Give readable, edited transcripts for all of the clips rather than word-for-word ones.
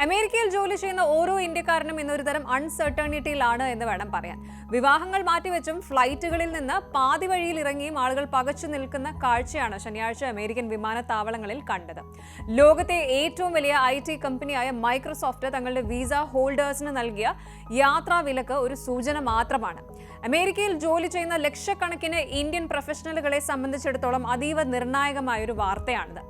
അമേരിക്കയിൽ ജോലി ചെയ്യുന്ന ഓരോ ഇന്ത്യക്കാരനും ഇന്നൊരു തരം അൺസർട്ടണിറ്റിയിലാണ് എന്ന് വേണം പറയാൻ. വിവാഹങ്ങൾ മാറ്റിവെച്ചും ഫ്ലൈറ്റുകളിൽ നിന്ന് പാതി വഴിയിൽ ഇറങ്ങിയും ആളുകൾ പകച്ചു നിൽക്കുന്ന കാഴ്ചയാണ് ശനിയാഴ്ച അമേരിക്കൻ വിമാനത്താവളങ്ങളിൽ കണ്ടത്. ലോകത്തെ ഏറ്റവും വലിയ IT കമ്പനിയായ മൈക്രോസോഫ്റ്റ് തങ്ങളുടെ വിസ ഹോൾഡേഴ്സിന് നൽകിയ യാത്രാ വിലക്ക് ഒരു സൂചന മാത്രമാണ്. അമേരിക്കയിൽ ജോലി ചെയ്യുന്ന ലക്ഷക്കണക്കിന് ഇന്ത്യൻ പ്രൊഫഷണലുകളെ സംബന്ധിച്ചിടത്തോളം അതീവ നിർണായകമായ ഒരു വാർത്തയാണിത്.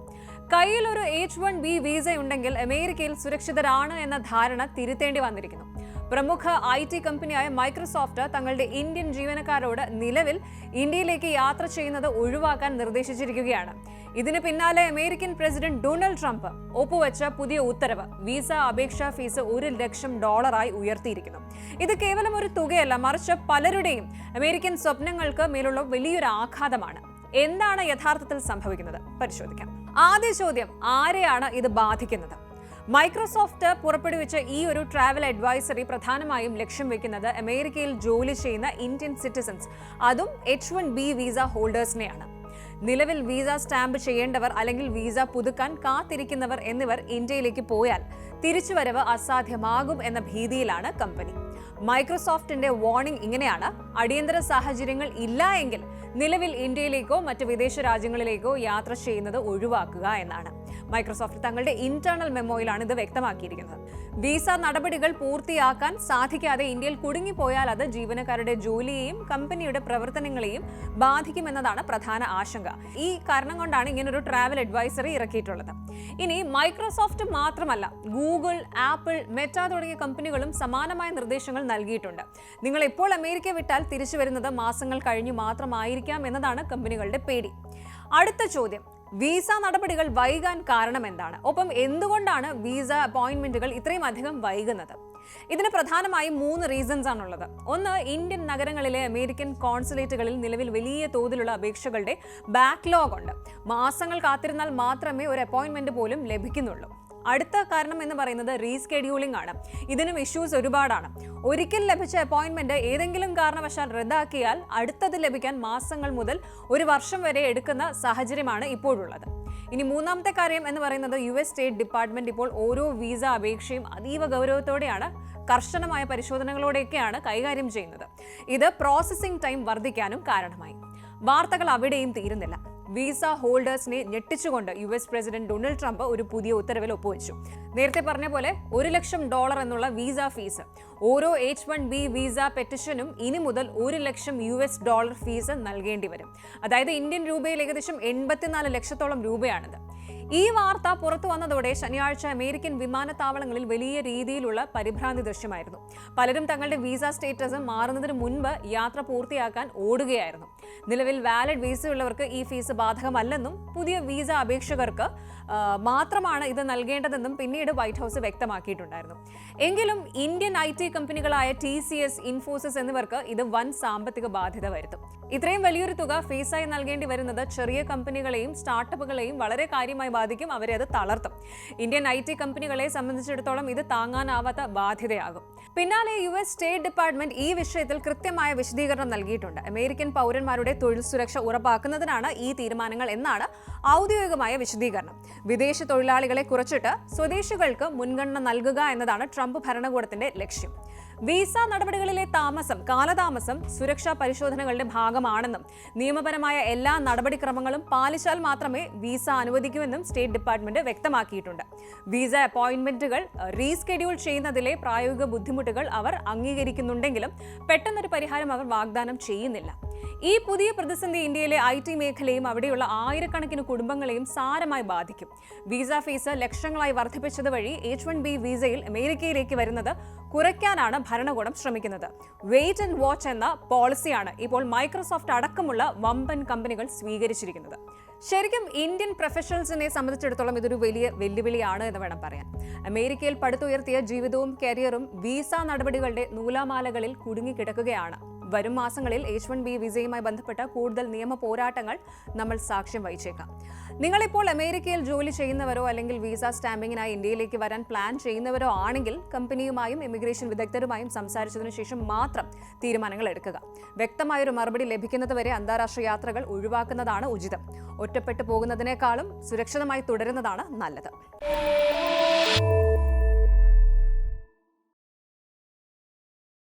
കയ്യിൽ ഒരു H-1B വിസ ഉണ്ടെങ്കിൽ അമേരിക്കയിൽ സുരക്ഷിതരാണ് എന്ന ധാരണ തിരുത്തേണ്ടി വന്നിരിക്കുന്നു. പ്രമുഖ IT കമ്പനിയായ മൈക്രോസോഫ്റ്റ് തങ്ങളുടെ ഇന്ത്യൻ ജീവനക്കാരോട് നിലവിൽ ഇന്ത്യയിലേക്ക് യാത്ര ചെയ്യുന്നത് ഒഴിവാക്കാൻ നിർദ്ദേശിച്ചിരിക്കുകയാണ്. ഇതിന് പിന്നാലെ അമേരിക്കൻ പ്രസിഡന്റ് ഡൊണാൾഡ് ട്രംപ് ഒപ്പുവെച്ച പുതിയ ഉത്തരവ് വിസ അപേക്ഷാ ഫീസ് $1 ലക്ഷം ഉയർത്തിയിരിക്കുന്നു. ഇത് കേവലം ഒരു തുകയല്ല, മറിച്ച് പലരുടെയും അമേരിക്കൻ സ്വപ്നങ്ങൾക്ക് മേലുള്ള വലിയൊരു ആഘാതമാണ്. എന്താണ് യഥാർത്ഥത്തിൽ സംഭവിക്കുന്നത് പരിശോധിക്കാം. ആദ്യ ചോദ്യം, ആരെയാണ് ഇത് ബാധിക്കുന്നത്? മൈക്രോസോഫ്റ്റ് പുറപ്പെടുവിച്ച ഈ ഒരു ട്രാവൽ അഡ്വൈസറി പ്രധാനമായും ലക്ഷ്യം വെക്കുന്നത് അമേരിക്കയിൽ ജോലി ചെയ്യുന്ന ഇന്ത്യൻ സിറ്റിസൺസ്, അതും H-1B വിസ ഹോൾഡേഴ്സിനെയാണ്. നിലവിൽ വിസ സ്റ്റാമ്പ് ചെയ്യേണ്ടവർ അല്ലെങ്കിൽ വിസ പുതുക്കാൻ കാത്തിരിക്കുന്നവർ എന്നിവർ ഇന്ത്യയിലേക്ക് പോയാൽ തിരിച്ചുവരവ് അസാധ്യമാകും എന്ന ഭീതിയിലാണ് കമ്പനി. മൈക്രോസോഫ്റ്റിന്റെ വാർണിംഗ് ഇങ്ങനെയാണ്: അടിയന്തര സാഹചര്യങ്ങൾ ഇല്ല എങ്കിൽ നിലവിൽ ഇന്ത്യയിലേക്കോ മറ്റ് വിദേശ രാജ്യങ്ങളിലേക്കോ യാത്ര ചെയ്യുന്നത് ഒഴിവാക്കുക എന്നാണ്. മൈക്രോസോഫ്റ്റ് തങ്ങളുടെ ഇന്റേണൽ മെമ്മോയിലാണ് ഇത് വ്യക്തമാക്കിയിരിക്കുന്നത്. വിസ നടപടികൾ പൂർത്തിയാക്കാൻ സാധിക്കാതെ ഇന്ത്യയിൽ കുടുങ്ങിപ്പോയാൽ അത് ജീവനക്കാരുടെ ജോലിയെയും കമ്പനിയുടെ പ്രവർത്തനങ്ങളെയും ബാധിക്കുമെന്നതാണ് പ്രധാന ആശങ്ക. ഈ കാരണം കൊണ്ടാണ് ഇങ്ങനൊരു ട്രാവൽ അഡ്വൈസറി ഇറക്കിയിട്ടുള്ളത്. ഇനി മൈക്രോസോഫ്റ്റ് മാത്രമല്ല, ഗൂഗിൾ, ആപ്പിൾ, മെറ്റ തുടങ്ങിയ കമ്പനികളും സമാനമായ നിർദ്ദേശങ്ങൾ നൽകിയിട്ടുണ്ട്. നിങ്ങൾ ഇപ്പോൾ അമേരിക്ക വിട്ടാൽ തിരിച്ചു വരുന്നത് മാസങ്ങൾ കഴിഞ്ഞു മാത്രമായിരിക്കാം എന്നതാണ് കമ്പനികളുടെ പേടി. അടുത്ത ചോദ്യം, വിസ നടപടികൾ വൈകാൻ കാരണം എന്താണ്? ഒപ്പം എന്തുകൊണ്ടാണ് വിസ അപ്പോയിന്റ്മെന്റുകൾ ഇത്രയും അധികം വൈകുന്നത്? ഇതിന് പ്രധാനമായും 3 റീസൺസ് ആണുള്ളത്. ഒന്ന്, ഇന്ത്യൻ നഗരങ്ങളിലെ അമേരിക്കൻ കോൺസുലേറ്റുകളിൽ നിലവിൽ വലിയ തോതിലുള്ള അപേക്ഷകളുടെ ബാക്ക്ലോഗ് ഉണ്ട്. മാസങ്ങൾ കാത്തിരുന്നാൽ മാത്രമേ ഒരു അപ്പോയിന്റ്മെന്റ് പോലും ലഭിക്കുന്നുള്ളൂ. അടുത്ത കാരണം എന്ന് പറയുന്നത് റീസ്കെഡ്യൂളിംഗ് ആണ്. ഇതിനും ഇഷ്യൂസ് ഒരുപാടാണ്. ഒരിക്കൽ ലഭിച്ച അപ്പോയിന്റ്മെന്റ് ഏതെങ്കിലും കാരണവശാൽ റദ്ദാക്കിയാൽ അടുത്തത് ലഭിക്കാൻ മാസങ്ങൾ മുതൽ 1 വർഷം വരെ എടുക്കുന്ന സാഹചര്യമാണ് ഇപ്പോഴുള്ളത്. ഇനി മൂന്നാമത്തെ കാര്യം എന്ന് പറയുന്നത് US സ്റ്റേറ്റ് ഡിപ്പാർട്ട്മെന്റ് ഇപ്പോൾ ഓരോ വിസ അപേക്ഷയും അതീവ ഗൗരവത്തോടെയാണ്, കർശനമായ പരിശോധനകളോടെയൊക്കെയാണ് കൈകാര്യം ചെയ്യുന്നത്. ഇത് പ്രോസസ്സിംഗ് ടൈം വർദ്ധിക്കാനും കാരണമായി. വാർത്തകൾ അവിടെയും തീരുന്നില്ല. വിസ ഹോൾഡേഴ്സിനെ ഞെട്ടിച്ചുകൊണ്ട് US പ്രസിഡന്റ് ഡൊണാൾഡ് ട്രംപ് ഒരു പുതിയ ഉത്തരവിൽ ഒപ്പുവെച്ചു. നേരത്തെ പറഞ്ഞ പോലെ $1 ലക്ഷം എന്നുള്ള വിസ ഫീസ്, ഓരോ H-1B വിസ പെറ്റിഷനും ഇനി മുതൽ $1 ലക്ഷം ഫീസ് നൽകേണ്ടി വരും. അതായത് ഇന്ത്യൻ രൂപയിൽ ഏകദേശം 84 ലക്ഷത്തോളം രൂപയാണിത്. ഈ വാർത്ത പുറത്തു വന്നതോടെ ശനിയാഴ്ച അമേരിക്കൻ വിമാനത്താവളങ്ങളിൽ വലിയ രീതിയിലുള്ള പരിഭ്രാന്തി ദൃശ്യമായിരുന്നു. പലരും തങ്ങളുടെ വിസ സ്റ്റേറ്റസ് മാറുന്നതിന് മുൻപ് യാത്ര പൂർത്തിയാക്കാൻ ഓടുകയായിരുന്നു. നിലവിൽ വാലിഡ് വിസയുള്ളവർക്ക് ഈ ഫീസ് ബാധകമല്ലെന്നും പുതിയ വിസ അപേക്ഷകർക്ക് മാത്രമാണ് ഇത് നൽകേണ്ടതെന്നും പിന്നീട് വൈറ്റ് ഹൗസ് വ്യക്തമാക്കിയിട്ടുണ്ടായിരുന്നു. എങ്കിലും ഇന്ത്യൻ IT കമ്പനികളായ TCS, ഇൻഫോസിസ് എന്നിവർക്ക് ഇത് വൻ സാമ്പത്തിക ബാധ്യത വരുത്തും. ഇത്രയും വലിയൊരു തുക ഫീസായി നൽകേണ്ടി വരുന്നത് ചെറിയ കമ്പനികളെയും സ്റ്റാർട്ടപ്പുകളെയും വളരെ കാര്യമായി ബാധിക്കും. അവരെ അത് തളർത്തും. ഇന്ത്യൻ IT കമ്പനികളെ സംബന്ധിച്ചിടത്തോളം ഇത് താങ്ങാനാവാത്ത ബാധ്യതയാകും. പിന്നാലെ US സ്റ്റേറ്റ് ഡിപ്പാർട്ട്മെന്റ് ഈ വിഷയത്തിൽ കൃത്യമായ വിശദീകരണം നൽകിയിട്ടുണ്ട്. അമേരിക്കൻ പൗരന്മാരുടെ തൊഴിൽ സുരക്ഷ ഉറപ്പാക്കുന്നതിനാണ് ഈ തീരുമാനങ്ങൾ എന്നാണ് ഔദ്യോഗികമായ വിശദീകരണം. വിദേശ തൊഴിലാളികളെ കുറച്ചിട്ട് സ്വദേശികൾക്ക് മുൻഗണന നൽകുക എന്നതാണ് ട്രംപ് ഭരണകൂടത്തിന്റെ ലക്ഷ്യം. വിസ നടപടികളിലെ കാലതാമസം സുരക്ഷാ പരിശോധനകളുടെ ഭാഗമാണെന്നും നിയമപരമായ എല്ലാ നടപടിക്രമങ്ങളും പാലിച്ചാൽ മാത്രമേ വിസ അനുവദിക്കൂവെന്നും സ്റ്റേറ്റ് ഡിപ്പാർട്ട്മെന്റ് വ്യക്തമാക്കിയിട്ടുണ്ട്. വിസ അപ്പോയിന്റ്മെന്റുകൾ റീസ്കെഡ്യൂൾ ചെയ്യുന്നതിലെ പ്രായോഗിക ബുദ്ധിമുട്ടുകൾ അവർ അംഗീകരിക്കുന്നുണ്ടെങ്കിലും പെട്ടെന്നൊരു പരിഹാരം അവർ വാഗ്ദാനം ചെയ്യുന്നില്ല. ഈ പുതിയ പ്രതിസന്ധി ഇന്ത്യയിലെ IT മേഖലയും അവിടെയുള്ള ആയിരക്കണക്കിന് കുടുംബങ്ങളെയും സാരമായി ബാധിക്കും. വിസ ഫീസ് ലക്ഷങ്ങളായി വർദ്ധിപ്പിച്ചത് വഴി H-1B വിസയിൽ അമേരിക്കയിലേക്ക് വരുന്നത് കുറയ്ക്കാനാണ് ഭരണകൂടം ശ്രമിക്കുന്നത്. വെയിറ്റ് ആൻഡ് വാച്ച് എന്ന പോളിസിയാണ് ഇപ്പോൾ മൈക്രോസോഫ്റ്റ് അടക്കമുള്ള വമ്പൻ കമ്പനികൾ സ്വീകരിച്ചിരിക്കുന്നത്. ശരിക്കും ഇന്ത്യൻ പ്രൊഫഷണൽസിനെ സംബന്ധിച്ചിടത്തോളം ഇതൊരു വലിയ വെല്ലുവിളിയാണ് എന്ന് വേണം പറയാൻ. അമേരിക്കയിൽ പടുത്തുയർത്തിയ ജീവിതവും കരിയറും വിസ നടപടികളുടെ നൂലാമാലകളിൽ കുടുങ്ങിക്കിടക്കുകയാണ്. വരും മാസങ്ങളിൽ H-1B വിസയുമായി ബന്ധപ്പെട്ട കൂടുതൽ നിയമ പോരാട്ടങ്ങൾ നമ്മൾ സാക്ഷ്യം വഹിച്ചേക്കാം. നിങ്ങളിപ്പോൾ അമേരിക്കയിൽ ജോലി ചെയ്യുന്നവരോ അല്ലെങ്കിൽ വിസ സ്റ്റാമ്പിങ്ങിനായി ഇന്ത്യയിലേക്ക് വരാൻ പ്ലാൻ ചെയ്യുന്നവരോ ആണെങ്കിൽ കമ്പനിയുമായും ഇമിഗ്രേഷൻ വിദഗ്ധരുമായും സംസാരിച്ചതിനു ശേഷം മാത്രം തീരുമാനങ്ങൾ എടുക്കുക. വ്യക്തമായൊരു മറുപടി ലഭിക്കുന്നതുവരെ അന്താരാഷ്ട്ര യാത്രകൾ ഒഴിവാക്കുന്നതാണ് ഉചിതം. ഒറ്റപ്പെട്ടു പോകുന്നതിനേക്കാളും സുരക്ഷിതമായി തുടരുന്നതാണ് നല്ലത്.